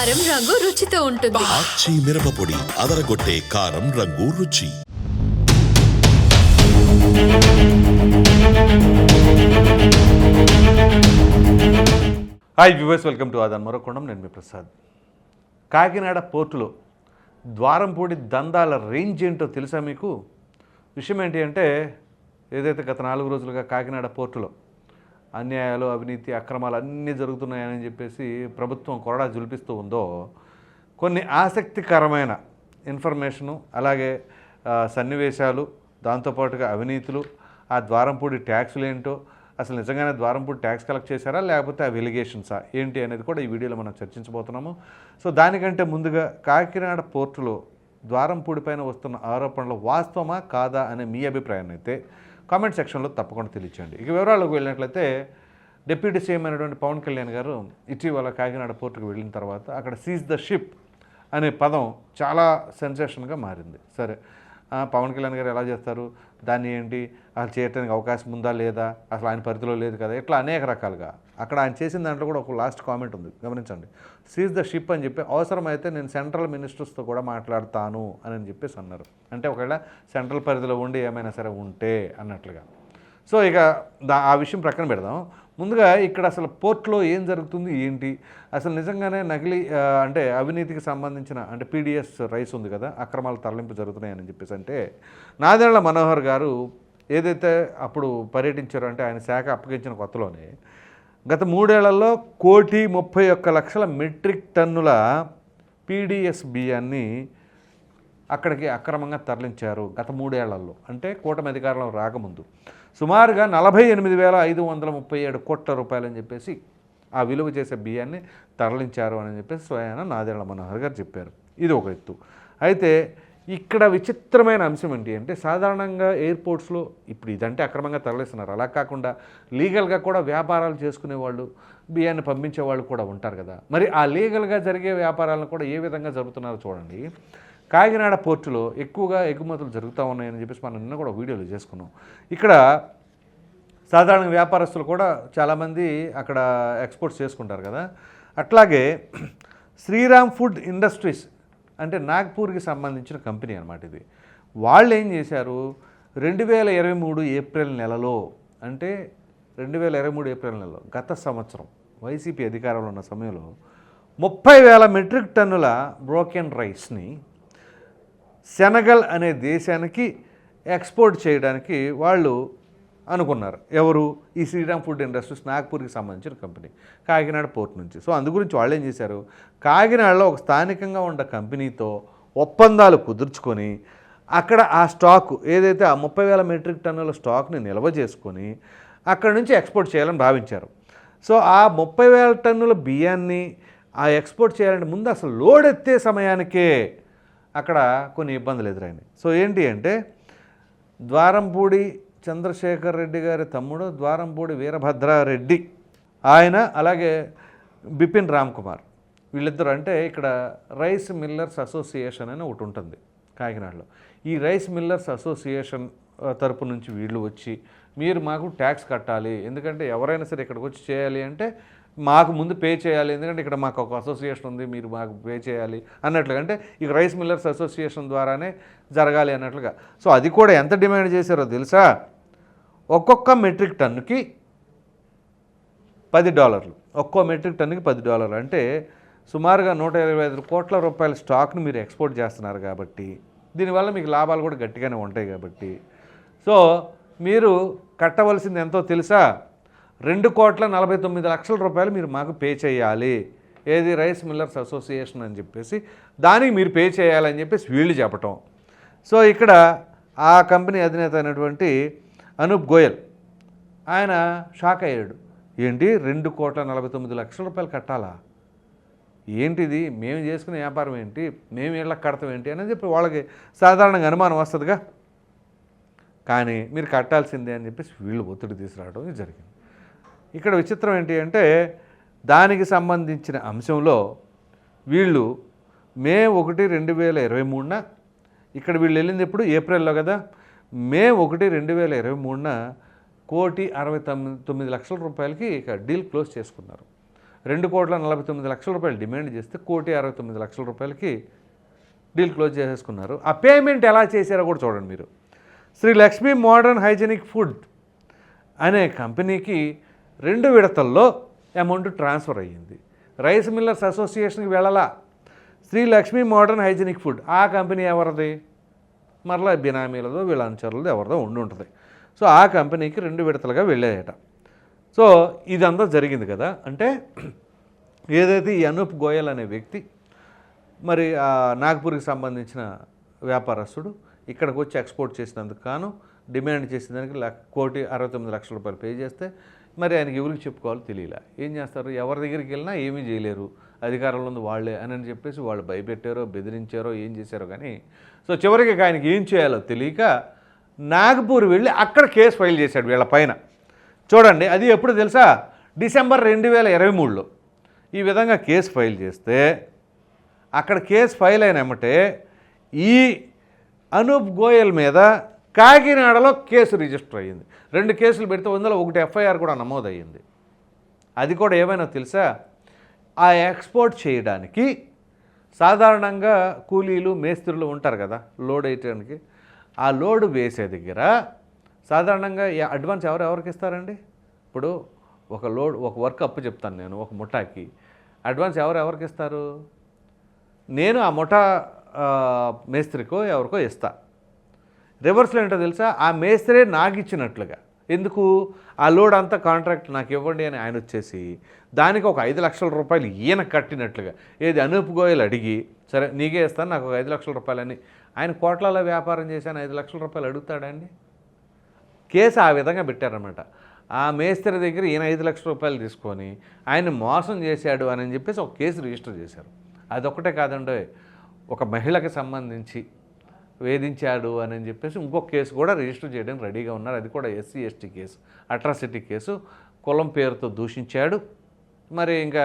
కారం రంగు రుచితో ఉంటుంది. ఆచి మిరపపొడి అదరగొట్టే కారం రంగు రుచి. హాయ్ వ్యూవర్స్, వెల్కమ్ టు ఆదాన్ మరొకొండం. నేను మీ ప్రసాద్. కాకినాడ పోర్టులో ద్వారంపూడి దందాల రేంజ్ ఏంటో తెలుసా మీకు? విషయం ఏంటి అంటే, ఏదైతే గత 4 రోజులుగా కాకినాడ పోర్టులో అన్యాయాలు, అవినీతి, అక్రమాలు అన్నీ జరుగుతున్నాయని చెప్పేసి ప్రభుత్వం కొరడా జులిపిస్తూ ఉందో, కొన్ని ఆసక్తికరమైన ఇన్ఫర్మేషను, అలాగే సన్నివేశాలు, దాంతోపాటుగా అవినీతులు, ఆ ద్వారంపూడి ట్యాక్సులు ఏంటో, అసలు నిజంగానే ద్వారంపూడి ట్యాక్స్ కలెక్ట్ చేశారా లేకపోతే అవి ఎలిగేషన్సా ఏంటి అనేది కూడా ఈ వీడియోలో మనం చర్చించబోతున్నాము. సో దానికంటే ముందుగా కాకినాడ పోర్టులో ద్వారంపూడి పైన వస్తున్న ఆరోపణలు వాస్తవమా కాదా అనే మీ అభిప్రాయాన్ని అయితే కామెంట్ సెక్షన్లో తప్పకుండా తెలియచేయండి. ఇక వివరాలకు వెళ్ళినట్లయితే, డిప్యూటీ సీఎం అయినటువంటి పవన్ కళ్యాణ్ గారు ఇటీవల కాకినాడ పోర్టుకు వెళ్ళిన తర్వాత అక్కడ సీజ్ ద షిప్ అనే పదం చాలా సెన్సేషన్గా మారింది. సరే, పవన్ కళ్యాణ్ గారు ఎలా చేస్తారు, దాన్ని ఏంటి, అసలు చేయడానికి అవకాశం ఉందా లేదా, అసలు ఆయన పరిధిలో లేదు కదా, ఇట్లా అనేక రకాలుగా అక్కడ ఆయన చేసిన దాంట్లో కూడా ఒక లాస్ట్ కామెంట్ ఉంది, గమనించండి. సీజ్ ద షిప్ అని చెప్పి అవసరమైతే నేను సెంట్రల్ మినిస్టర్స్తో కూడా మాట్లాడతాను అని చెప్పేసి అన్నారు. అంటే ఒకవేళ సెంట్రల్ పరిధిలో ఉండి ఏమైనా సరే ఉంటే అన్నట్లుగా. సో ఇక ఆ విషయం ప్రక్కన పెడదాం. ముందుగా ఇక్కడ అసలు పోర్ట్లో ఏం జరుగుతుంది ఏంటి, అసలు నిజంగానే నకిలీ అంటే అవినీతికి సంబంధించిన అంటే పీడిఎస్ రైస్ ఉంది కదా, అక్రమాల తరలింపు జరుగుతున్నాయని చెప్పేసి అంటే, నాదెండ్ల మనోహర్ గారు ఏదైతే అప్పుడు పర్యటించారో, అంటే ఆయన శాఖ అప్పగించిన కొత్తలోనే గత 3 ఏళ్లలో 1,31,00,000 మెట్రిక్ టన్నుల పీడిఎస్ బియ్యాన్ని అక్కడికి అక్రమంగా తరలించారు గత 3 ఏళ్లలో. అంటే కూటమి అధికారంలో రాకముందు సుమారుగా 48,537 కోట్ల రూపాయలు అని చెప్పేసి ఆ విలువ చేసే బియ్యాన్ని తరలించారు అని చెప్పేసి స్వయాన నాదెండ్ల మనోహర్ గారు చెప్పారు. ఇది ఒక ఎత్తు. అయితే ఇక్కడ విచిత్రమైన అంశం ఏంటి అంటే, సాధారణంగా ఎయిర్పోర్ట్స్లో ఇప్పుడు ఇదంటే అక్రమంగా తరలిస్తున్నారు, అలా కాకుండా లీగల్గా కూడా వ్యాపారాలు చేసుకునే వాళ్ళు, బియ్యాన్ని పంపించే వాళ్ళు కూడా ఉంటారు కదా. మరి ఆ లీగల్గా జరిగే వ్యాపారాలను కూడా ఏ విధంగా జరుగుతున్నారో చూడండి. కాకినాడ పోర్టులో ఎక్కువగా ఎగుమతులు జరుగుతూ ఉన్నాయని చెప్పేసి మనం నిన్న కూడా వీడియోలు చేసుకున్నాం. ఇక్కడ సాధారణ వ్యాపారస్తులు కూడా చాలామంది అక్కడ ఎక్స్పోర్ట్స్ చేసుకుంటారు కదా. అట్లాగే శ్రీరామ్ ఫుడ్ ఇండస్ట్రీస్ అంటే నాగ్పూర్కి సంబంధించిన కంపెనీ అనమాట ఇది. వాళ్ళు ఏం చేశారు, 2023 ఏప్రిల్ నెలలో, అంటే 2023 ఏప్రిల్ నెలలో గత సంవత్సరం వైసీపీ అధికారంలో ఉన్న సమయంలో 30,000 మెట్రిక్ టన్నుల బ్రోకెన్ రైస్ని సెనగల్ అనే దేశానికి ఎక్స్పోర్ట్ చేయడానికి వాళ్ళు అనుకున్నారు. ఎవరు? ఈ శ్రీరామ్ ఫుడ్ ఇండస్ట్రీస్ నాగ్పూర్కి సంబంధించిన కంపెనీ, కాకినాడ పోర్ట్ నుంచి. సో అందు గురించి వాళ్ళు ఏం చేశారు, కాకినాడలో ఒక స్థానికంగా ఉన్న కంపెనీతో ఒప్పందాలు కుదుర్చుకొని అక్కడ ఆ స్టాక్ ఏదైతే ఆ 30,000 మెట్రిక్ టన్నుల స్టాక్ని నిల్వ చేసుకొని అక్కడ నుంచి ఎక్స్పోర్ట్ చేయాలని భావించారు. సో ఆ 30,000 టన్నుల బియ్యాన్ని ఆ ఎక్స్పోర్ట్ చేయాలంటే ముందు అసలు లోడ్ ఎత్తే సమయానికే అక్కడ కొన్ని ఇబ్బందులు ఎదురైనాయి. సో ఏంటి అంటే, ద్వారంపూడి చంద్రశేఖర్ రెడ్డి గారి తమ్ముడు ద్వారంపూడి వీరభద్రారెడ్డి, ఆయన అలాగే బిపిన్ రామ్ కుమార్, వీళ్ళిద్దరు, అంటే ఇక్కడ రైస్ మిల్లర్స్ అసోసియేషన్ అని ఒకటి ఉంటుంది కాకినాడలో. ఈ రైస్ మిల్లర్స్ అసోసియేషన్ తరపు నుంచి వీళ్ళు వచ్చి, మీరు మాకు ట్యాక్స్ కట్టాలి, ఎందుకంటే ఎవరైనా సరే ఇక్కడికి వచ్చి చేయాలి అంటే మాకు ముందు పే చేయాలి, ఎందుకంటే ఇక్కడ మాకు ఒక అసోసియేషన్ ఉంది, మీరు మాకు పే చేయాలి అన్నట్లుగా. అంటే ఇక రైస్ మిల్లర్స్ అసోసియేషన్ ద్వారానే జరగాలి అన్నట్లుగా. సో అది కూడా ఎంత డిమాండ్ చేశారో తెలుసా, ఒక్కొక్క మెట్రిక్ టన్నుకి $10, ఒక్కో మెట్రిక్ టన్నుకి $10, అంటే సుమారుగా 125 కోట్ల రూపాయల స్టాక్ని మీరు ఎక్స్పోర్ట్ చేస్తున్నారు కాబట్టి, దీనివల్ల మీకు లాభాలు కూడా గట్టిగానే ఉంటాయి కాబట్టి, సో మీరు కట్టవలసింది ఎంతో తెలుసా, 2,49,00,000 రూపాయలు మీరు మాకు పే చేయాలి. ఏది? రైస్ మిల్లర్స్ అసోసియేషన్ అని చెప్పేసి దానికి మీరు పే చేయాలని చెప్పేసి వీళ్ళు చెప్పటం. సో ఇక్కడ ఆ కంపెనీ అధినేత అయినటువంటి అనూప్ గోయల్ ఆయన షాక్ అయ్యాడు. ఏంటి, 2,49,00,000 రూపాయలు కట్టాలా, ఏంటిది, మేము చేసుకునే వ్యాపారం ఏంటి, మేము వీళ్ళకి కడతాం ఏంటి అని చెప్పి వాళ్ళకి సాధారణంగా అనుమానం వస్తుందిగా. కానీ మీరు కట్టాల్సిందే అని చెప్పేసి వీళ్ళు ఒత్తిడి తీసుకురావడం జరిగింది. ఇక్కడ విచిత్రం ఏంటి అంటే, దానికి సంబంధించిన అంశంలో వీళ్ళు మే 1, 2023 ఇక్కడ వీళ్ళు వెళ్ళింది ఎప్పుడు ఏప్రిల్లో కదా, మే 1, 2023 1,69,00,000 రూపాయలకి ఇక డీల్ క్లోజ్ చేసుకున్నారు. 2,49,00,000 డిమాండ్ చేస్తే 1,69,00,000 డీల్ క్లోజ్ చేసేసుకున్నారు. ఆ పేమెంట్ ఎలా చేశారో కూడా చూడండి మీరు. Shri Lakshmi modern hygienic food అనే కంపెనీకి 2 విడతల్లో అమౌంట్ ట్రాన్స్ఫర్ అయ్యింది. రైస్ మిల్లర్స్ అసోసియేషన్కి వెళ్ళాలా. Shri Lakshmi modern hygienic food ఆ కంపెనీ ఎవరిది? మరలా బినామీలదో వీళ్ళ అనుచరులదో ఎవరిదో ఉంటుంది. సో ఆ కంపెనీకి 2 విడతలుగా వెళ్ళాయట. సో ఇదంతా జరిగింది కదా. అంటే ఏదైతే ఈ అనూప్ గోయల్ అనే వ్యక్తి మరి నాగ్పూర్కి సంబంధించిన వ్యాపారస్తుడు ఇక్కడికి వచ్చి ఎక్స్పోర్ట్ చేసినందుకు గాను డిమాండ్ చేసేదానికి 1,69,00,000 పే చేస్తే మరి ఆయనకి ఎవరికి చెప్పుకోవాలో తెలియలే. ఏం చేస్తారు? ఎవరి దగ్గరికి వెళ్ళినా ఏమీ చేయలేరు, అధికారంలో ఉంది వాళ్ళే అని చెప్పేసి వాళ్ళు భయపెట్టారో బెదిరించారో ఏం చేశారో కానీ సో చివరికి ఆయనకి ఏం చేయాలో తెలియక నాగపూర్ వెళ్ళి అక్కడ కేసు ఫైల్ చేశాడు వీళ్ళ పైన. చూడండి, అది ఎప్పుడు తెలుసా? డిసెంబర్ 2023లో ఈ విధంగా కేసు ఫైల్ చేస్తే అక్కడ కేసు ఫైల్ అయినమ్మటే ఈ అనూప్ గోయల్ మీద కాకినాడలో కేసు రిజిస్టర్ అయ్యింది. 2 కేసులు పెడితే అందులో 1 ఎఫ్ఐఆర్ కూడా నమోదయ్యింది. అది కూడా ఏమైనా తెలుసా? ఆ ఎక్స్పోర్ట్ చేయడానికి సాధారణంగా కూలీలు మేస్త్రులు ఉంటారు కదా లోడ్ వేయడానికి. ఆ లోడ్ వేసే దగ్గర సాధారణంగా అడ్వాన్స్ ఎవరికి ఇస్తారండి? ఇప్పుడు ఒక వర్క్ అప్పు చెప్తాను నేను, ఒక ముఠాకి అడ్వాన్స్ ఎవరికి ఇస్తారు? నేను ఆ ముఠా మేస్త్రికో ఎవరికో ఇస్తా. రివర్స్లో ఏంటో తెలుసా? ఆ మేస్త్రే నాకు ఇచ్చినట్లుగా. ఎందుకు? ఆ లోడ్ అంతా కాంట్రాక్ట్ నాకు ఇవ్వండి అని ఆయన వచ్చేసి దానికి ఒక 5 లక్షల రూపాయలు ఈయన కట్టినట్లుగా. ఏది అనూప్ గోయల్ అడిగి సరే నీకే ఇస్తాను నాకు ఒక 5 లక్షల రూపాయలని. ఆయన కోట్లలో వ్యాపారం చేశాను 5 లక్షల రూపాయలు అడుగుతాడండి? కేసు ఆ విధంగా పెట్టారనమాట. ఆ మేస్త్రి దగ్గర ఈయన 5 లక్షల రూపాయలు తీసుకొని ఆయన మోసం చేశాడు అని చెప్పేసి ఒక కేసు రిజిస్టర్ చేశారు. అదొక్కటే కాదండి, ఒక మహిళకి సంబంధించి వేధించాడు అని చెప్పేసి ఇంకొక కేసు కూడా రిజిస్టర్ చేయడానికి రెడీగా ఉన్నారు. అది కూడా SC ST case, atrocity case. కులం పేరుతో దూషించాడు, మరి ఇంకా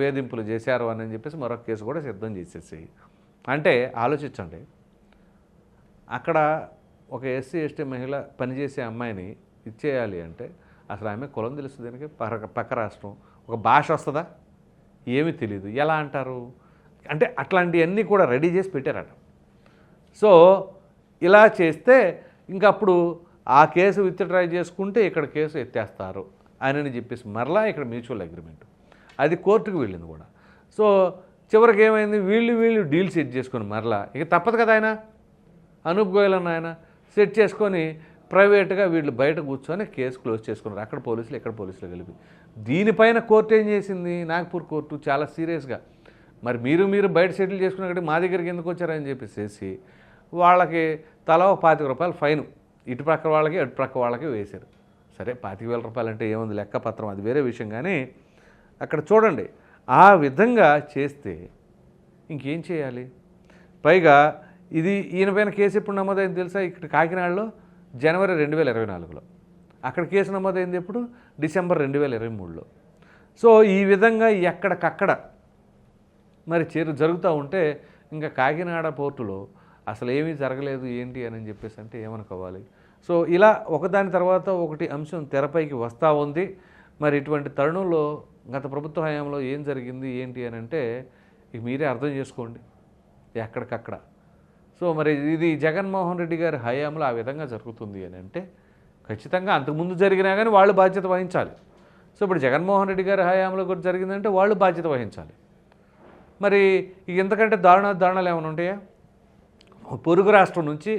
వేధింపులు చేశారు అని చెప్పేసి మరొక కేసు కూడా సిద్ధం చేసేసి. అంటే ఆలోచించండి, అక్కడ ఒక SC ST మహిళ పనిచేసే అమ్మాయిని ఇచ్చేయాలి అంటే అసలు ఆమె కులం తెలుస్తుంది దానికి? పక్క రాష్ట్రం, ఒక భాష వస్తుందా? ఏమీ తెలియదు. ఎలా అంటారు? అంటే అట్లాంటివన్నీ కూడా రెడీ చేసి పెట్టారట. సో ఇలా చేస్తే ఇంకప్పుడు ఆ కేసు విత్డ్రా చేసుకుంటే ఇక్కడ కేసు ఎత్తేస్తారు అని చెప్పేసి మరలా ఇక్కడ మ్యూచువల్ అగ్రిమెంట్ అది కోర్టుకు వెళ్ళింది కూడా. సో చివరికి ఏమైంది? వీళ్ళు డీల్ సెట్ చేసుకొని మరలా ఇక తప్పదు కదా, ఆయన అనూప్ గోయల్ అన్న ఆయన సెట్ చేసుకొని ప్రైవేట్గా వీళ్ళు బయట కూర్చొని కేసు క్లోజ్ చేసుకున్నారు. అక్కడ పోలీసులు ఇక్కడ పోలీసులు కలిపి. దీనిపైన కోర్టు ఏం చేసింది? నాగ్పూర్ కోర్టు చాలా సీరియస్గా మరి మీరు బయట సెటిల్ చేసుకున్నట్టు మా దగ్గరికి ఎందుకు వచ్చారని చెప్పేసి వాళ్ళకి తలా 25 రూపాయలు ఫైన్ ఇటు ప్రక్క వాళ్ళకి అటు ప్రక్క వాళ్ళకి వేశారు. సరే 25,000 రూపాయలు అంటే ఏముంది లెక్కపత్రం, అది వేరే విషయం. కానీ అక్కడ చూడండి, ఆ విధంగా చేస్తే ఇంకేం చేయాలి? పైగా ఈయన పైన కేసు ఎప్పుడు నమోదైంది తెలుసా? ఇక్కడ కాకినాడలో జనవరి 2024లో. అక్కడ కేసు నమోదైంది ఎప్పుడు? డిసెంబర్ 2023లో. సో ఈ విధంగా ఎక్కడికక్కడ మరి జరుగుతూ ఉంటే ఇంకా కాకినాడ పోర్టులో అసలు ఏమీ జరగలేదు ఏంటి అని చెప్పేసి అంటే ఏమనుకోవాలి? సో ఇలా ఒకదాని తర్వాత ఒకటి అంశం తెరపైకి వస్తూ ఉంది. మరి ఇటువంటి తరుణంలో గత ప్రభుత్వ హయాంలో ఏం జరిగింది ఏంటి అని అంటే ఇక మీరే అర్థం చేసుకోండి ఎక్కడికక్కడ. సో మరి ఇది జగన్మోహన్ రెడ్డి గారి హయాంలో ఆ విధంగా జరుగుతుంది అని అంటే ఖచ్చితంగా అంతకుముందు జరిగినా కానీ వాళ్ళు బాధ్యత వహించాలి. సో ఇప్పుడు జగన్మోహన్ రెడ్డి గారి హయాంలో కూడా జరిగిందంటే వాళ్ళు బాధ్యత వహించాలి. మరి ఇంతకంటే దారుణాలు ఏమైనా ఉంటాయా? పొరుగు రాష్ట్రం నుంచి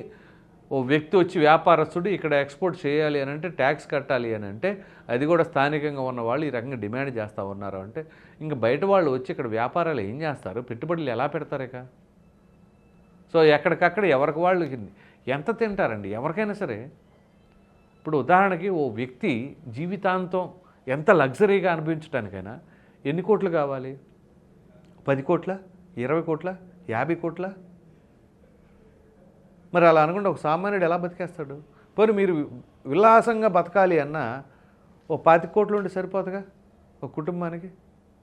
ఓ వ్యక్తి వచ్చి వ్యాపారస్తుడు ఇక్కడ ఎక్స్పోర్ట్ చేయాలి అని అంటే ట్యాక్స్ కట్టాలి అని అంటే అది కూడా స్థానికంగా ఉన్న వాళ్ళు ఈ రకంగా డిమాండ్ చేస్తూ ఉన్నారు అంటే ఇంకా బయట వాళ్ళు వచ్చి ఇక్కడ వ్యాపారాలు ఏం చేస్తారు? పెట్టుబడులు ఎలా పెడతారు ఇక? సో ఎక్కడికక్కడ ఎవరికి వాళ్ళు ఎంత తింటారండి ఎవరికైనా సరే. ఇప్పుడు ఉదాహరణకి ఓ వ్యక్తి జీవితాంతం ఎంత లగ్జరీగా అనుభవించడానికైనా ఎన్ని కోట్లు కావాలి? 10 కోట్ల, 20 కోట్ల, 50 కోట్ల? మరి అలా అనుకుంటే ఒక సామాన్యుడు ఎలా బతికేస్తాడు? పోనీ మీరు విలాసంగా బతకాలి అన్నా ఓ 25 కోట్లు ఉంటే సరిపోతుందిగా ఒక కుటుంబానికి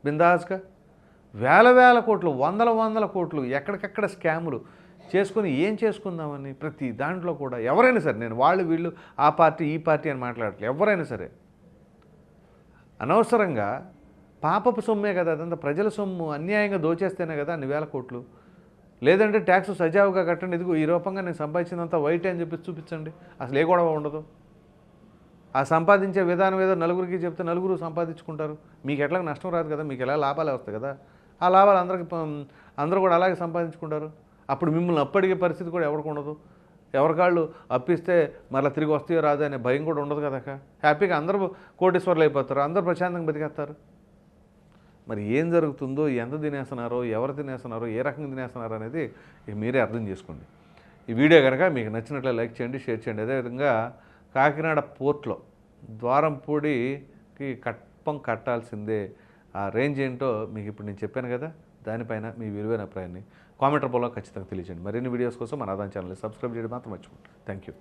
బిందాస్గా? వేల కోట్లు, వందల కోట్లు ఎక్కడికక్కడ స్కాములు చేసుకొని ఏం చేసుకుందామని ప్రతి దాంట్లో కూడా ఎవరైనా సరే, నేను వీళ్ళు ఆ పార్టీ ఈ పార్టీ అని మాట్లాడట్లేదు, ఎవరైనా సరే అనవసరంగా పాపపు సొమ్మే కదా అదంతా, ప్రజల సొమ్ము అన్యాయంగా దోచేస్తేనే కదా అన్ని వేల కోట్లు. లేదంటే ట్యాక్స్ సజావుగా కట్టండి, ఇదిగో ఈ రూపంగా నేను సంపాదించినంత వైట్ అని చెప్పి చూపించండి, అసలు ఏ గొడవ ఉండదు. ఆ సంపాదించే విధానం ఏదో నలుగురికి చెప్తే నలుగురు సంపాదించుకుంటారు, మీకు ఎట్లా నష్టం రాదు కదా, మీకు ఎలా లాభాలు వస్తాయి కదా, ఆ లాభాలు అందరూ కూడా అలాగే సంపాదించుకుంటారు. అప్పుడు మిమ్మల్ని అప్పడిగే పరిస్థితి కూడా ఎవరికి ఉండదు. ఎవరికాళ్ళు అప్పిస్తే మళ్ళీ తిరిగి వస్తాయో రాదో అనే భయం కూడా ఉండదు కదా. హ్యాపీగా అందరూ కోటీశ్వర్లు అయిపోతారు, అందరూ ప్రశాంతంగా బతికేస్తారు. మరి ఏం జరుగుతుందో, ఎంత తినేస్తున్నారో, ఎవరు తినేస్తున్నారో, ఏ రకంగా తినేస్తున్నారో అనేది ఇక మీరే అర్థం చేసుకోండి. ఈ వీడియో కనుక మీకు నచ్చినట్లే లైక్ చేయండి, షేర్ చేయండి. అదేవిధంగా కాకినాడ పోర్ట్లో ద్వారంపూడికి కట్టాల్సిందే, ఆ రేంజ్ ఏంటో మీకు ఇప్పుడు నేను చెప్పాను కదా, దానిపైన మీ విలువైన అభిప్రాయాన్ని కామెంట్ రూపంలో ఖచ్చితంగా తెలియజేయండి. మరిన్ని వీడియోస్ కోసం మన ఆదాన్ ఛానల్ని సబ్స్క్రైబ్ చేయడం మాత్రం మర్చిపోండి. Thank you.